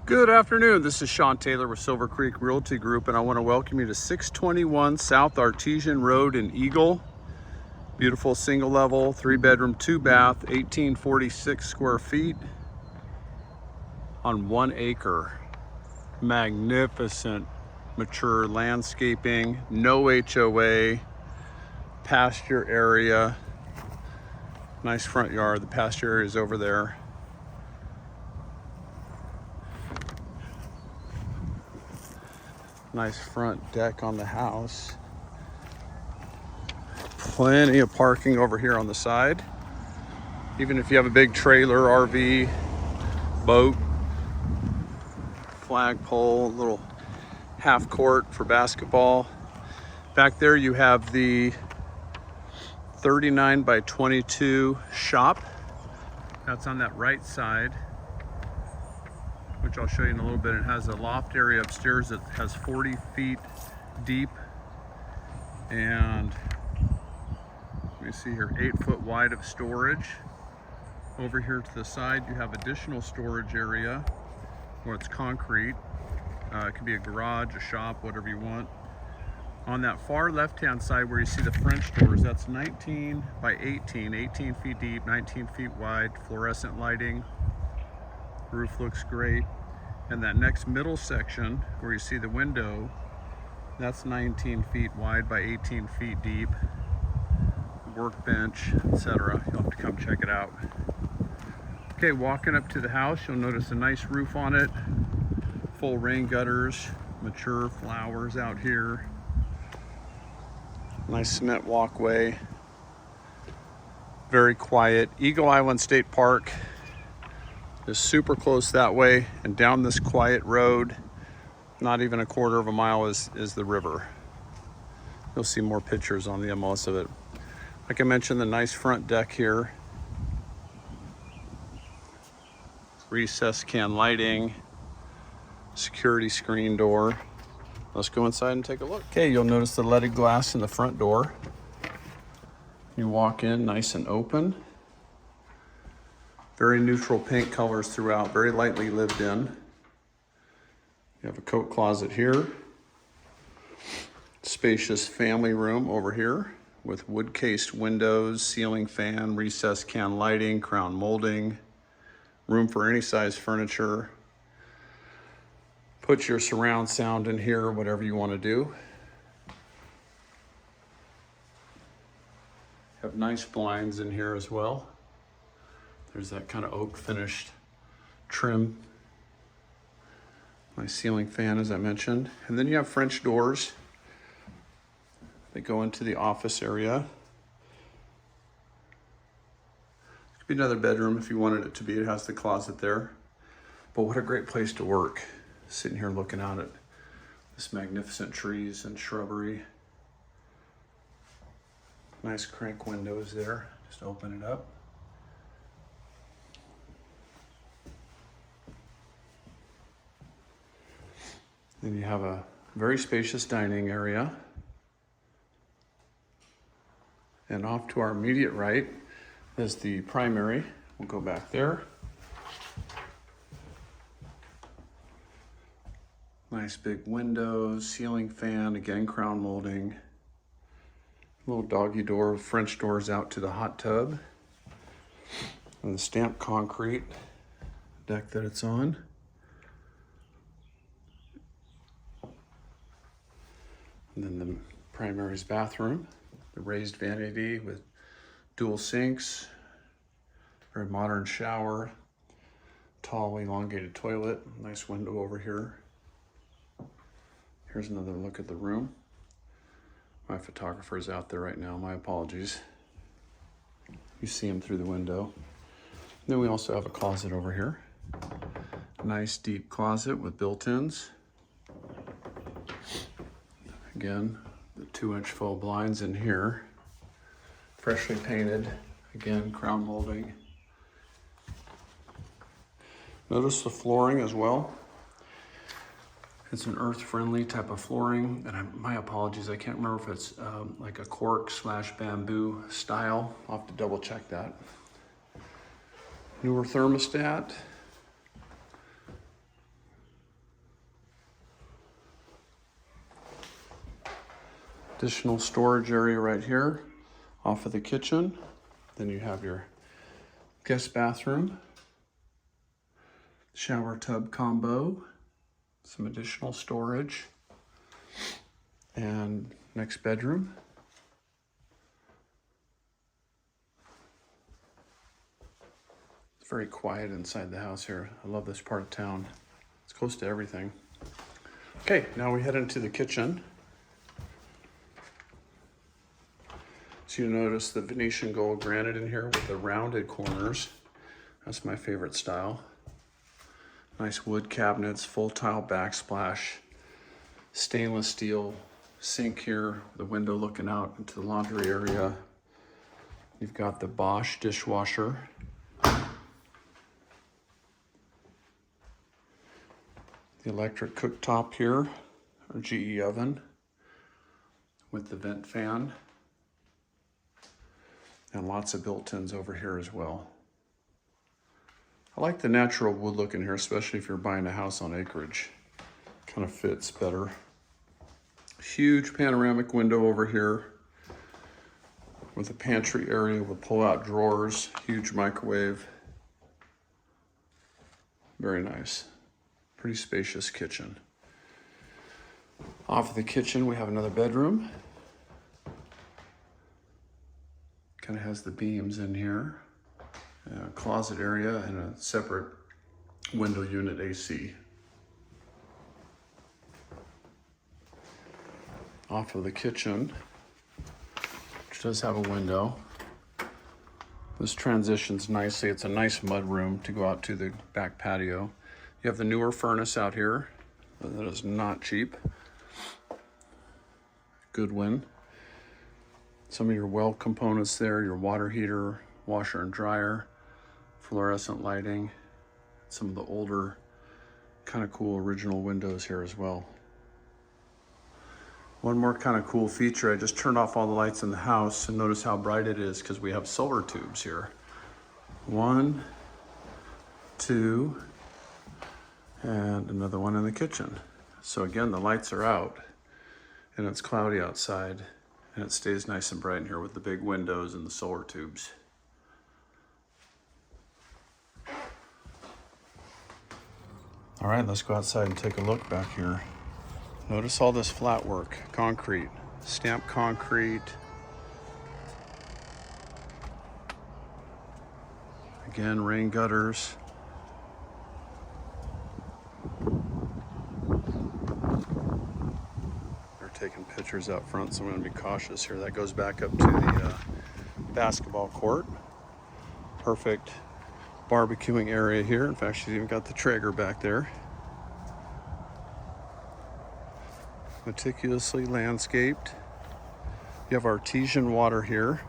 Good afternoon, this is Sean Taylor with Silver Creek Realty Group, and I want to welcome you to 621 South Artesian Road in Eagle. Beautiful single level, 3-bedroom, 2-bath, 1846 square feet on 1 acre. Magnificent, mature landscaping, no HOA, pasture area, nice front yard. The pasture area is over there. Nice front deck on the house. Plenty of parking over here on the side. Even if you have a big trailer, RV, boat, flagpole, little half court for basketball. Back there you have the 39 by 22 shop. That's on that right side, which I'll show you in a little bit. It has a loft area upstairs that has 40 feet deep, and let me see here, 8 foot wide of storage. Over here to the side you have additional storage area where it's concrete. It could be a garage, a shop, whatever you want. On that far left hand side where you see the French doors, that's 19 by 18 feet deep, 19 feet wide, fluorescent lighting. Roof looks great. And that next middle section where you see the window, that's 19 feet wide by 18 feet deep. Workbench, etc. You'll have to come check it out. Okay, walking up to the house, you'll notice a nice roof on it, full rain gutters, mature flowers out here. Nice cement walkway. Very quiet. Eagle Island State Park is super close that way, and down this quiet road, not even a quarter of a mile, is the river. You'll see more pictures on the MLS of it. Like I mentioned, the nice front deck here. Recessed can lighting, security screen door. Let's go inside and take a look. Okay, you'll notice the leaded glass in the front door. You walk in nice and open. Very neutral paint colors throughout, very lightly lived in. You have a coat closet here. Spacious family room over here with wood cased windows, ceiling fan, recessed can lighting, crown molding, room for any size furniture. Put your surround sound in here, whatever you want to do. Have nice blinds in here as well. There's that kind of oak finished trim. Nice ceiling fan, as I mentioned. And then you have French doors that go into the office area. Could be another bedroom if you wanted it to be. It has the closet there. But what a great place to work. Sitting here looking out at this magnificent trees and shrubbery. Nice crank windows there. Just open it up. Then you have a very spacious dining area. And off to our immediate right is the primary. We'll go back there. Nice big windows, ceiling fan, again crown molding. Little doggy door, French doors out to the hot tub. And the stamped concrete deck that it's on. And then the primary's bathroom, the raised vanity with dual sinks, very modern shower, tall elongated toilet, nice window over here. Here's another look at the room. My photographer's out there right now, my apologies. You see him through the window. Then we also have a closet over here. Nice deep closet with built-ins. Again, the 2-inch faux blinds in here. Freshly painted, again, crown molding. Notice the flooring as well. It's an earth-friendly type of flooring, and my apologies, I can't remember if it's like a cork / bamboo style. I'll have to double check that. Newer thermostat. Additional storage area right here off of the kitchen. Then you have your guest bathroom, shower tub combo, some additional storage, and next bedroom. It's very quiet inside the house here. I love this part of town. It's close to everything. Okay, now we head into the kitchen. So you notice the Venetian gold granite in here with the rounded corners. That's my favorite style. Nice wood cabinets, full tile backsplash, stainless steel sink here, the window looking out into the laundry area. You've got the Bosch dishwasher. The electric cooktop here, or GE oven with the vent fan. And lots of built-ins over here as well. I like the natural wood look in here, especially if you're buying a house on acreage. Kind of fits better. Huge panoramic window over here with a pantry area with pull-out drawers, huge microwave. Very nice. Pretty spacious kitchen. Off of the kitchen, we have another bedroom. Kind of has the beams in here, a closet area, and a separate window unit AC. Off of the kitchen, which does have a window. This transitions nicely. It's a nice mud room to go out to the back patio. You have the newer furnace out here. That is not cheap. Goodwin. Some of your well components there, your water heater, washer and dryer, fluorescent lighting, some of the older kind of cool original windows here as well. One more kind of cool feature, I just turned off all the lights in the house and notice how bright it is because we have solar tubes here. 1, 2, and another one in the kitchen. So again, the lights are out and it's cloudy outside. And it stays nice and bright in here with the big windows and the solar tubes. All right, let's go outside and take a look back here. Notice all this flat work, concrete, stamped concrete. Again, rain gutters. Taking pictures out front, so I'm going to be cautious here. That goes back up to the basketball court. Perfect barbecuing area here. In fact, she's even got the Traeger back there. Meticulously landscaped. You have artesian water here.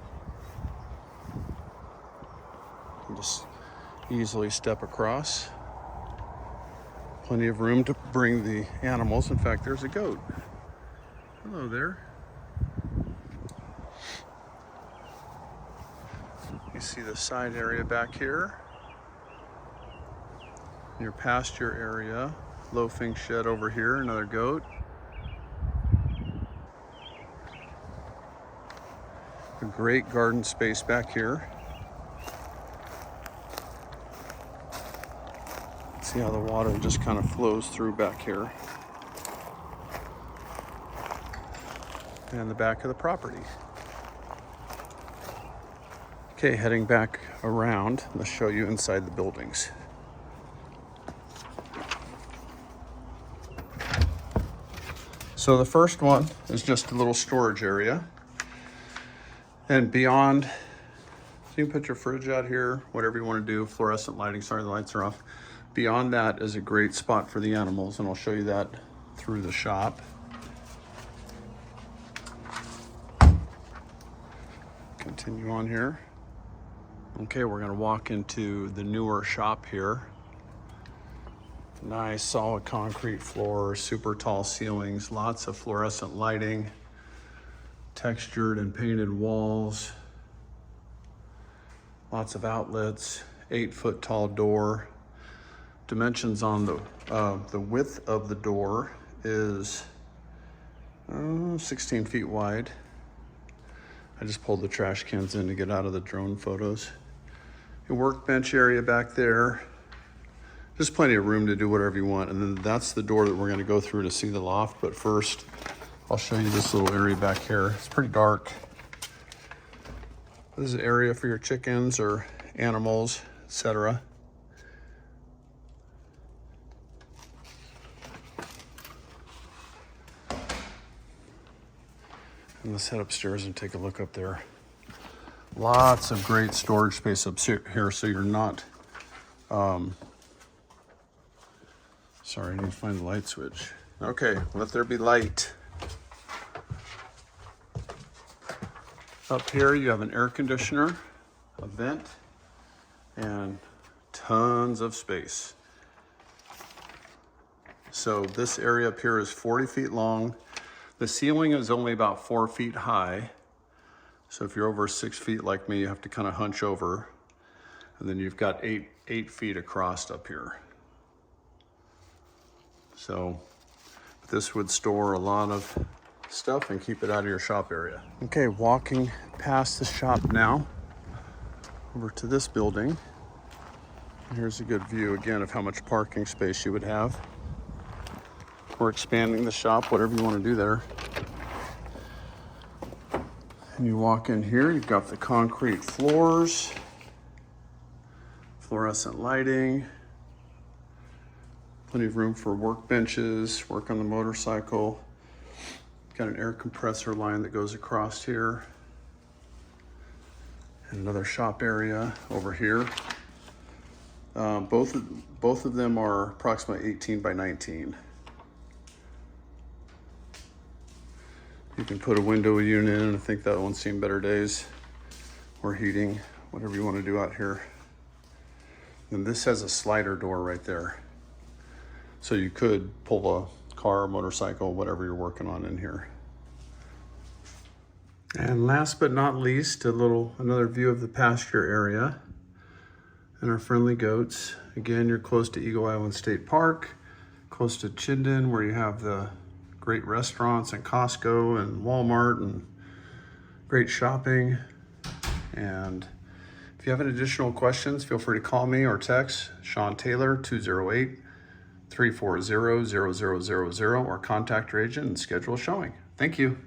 You can just easily step across. Plenty of room to bring the animals. In fact, there's a goat. Hello there. You see the side area back here. Your pasture area. Loafing shed over here, another goat. A great garden space back here. See how the water just kind of flows through back here. And the back of the property. Okay, heading back around, let's show you inside the buildings. So the first one is just a little storage area. And beyond, so you can put your fridge out here, whatever you want to do, fluorescent lighting, sorry the lights are off. Beyond that is a great spot for the animals, and I'll show you that through the shop. Continue on here. Okay, we're gonna walk into the newer shop here. Nice solid concrete floor, super tall ceilings, lots of fluorescent lighting, textured and painted walls, lots of outlets, 8-foot tall door. Dimensions on the width of the door is 16 feet wide. I just pulled the trash cans in to get out of the drone photos. A workbench area back there. Just plenty of room to do whatever you want. And then that's the door that we're gonna go through to see the loft. But first, I'll show you this little area back here. It's pretty dark. This is an area for your chickens or animals, etc. And let's head upstairs and take a look up there. Lots of great storage space up here, so you're not, sorry, I need to find the light switch. Okay, let there be light. Up here you have an air conditioner, a vent, and tons of space. So this area up here is 40 feet long. The ceiling is only about 4 feet high. So if you're over 6 feet like me, you have to kind of hunch over. And then you've got eight feet across up here. So this would store a lot of stuff and keep it out of your shop area. Okay, walking past the shop now, over to this building. Here's a good view again of how much parking space you would have. We're expanding the shop, whatever you want to do there. And you walk in here, you've got the concrete floors, fluorescent lighting, plenty of room for workbenches, work on the motorcycle. Got an air compressor line that goes across here. And another shop area over here. Both of them are approximately 18 by 19. You can put a window unit in. I think that one's seen better days. Or heating, whatever you want to do out here. And this has a slider door right there. So you could pull a car, motorcycle, whatever you're working on in here. And last but not least, another view of the pasture area and our friendly goats. Again, you're close to Eagle Island State Park, close to Chinden, where you have the great restaurants and Costco and Walmart and great shopping. And if you have any additional questions, feel free to call me or text Sean Taylor 208-340-0000 or contact your agent and schedule a showing. Thank you.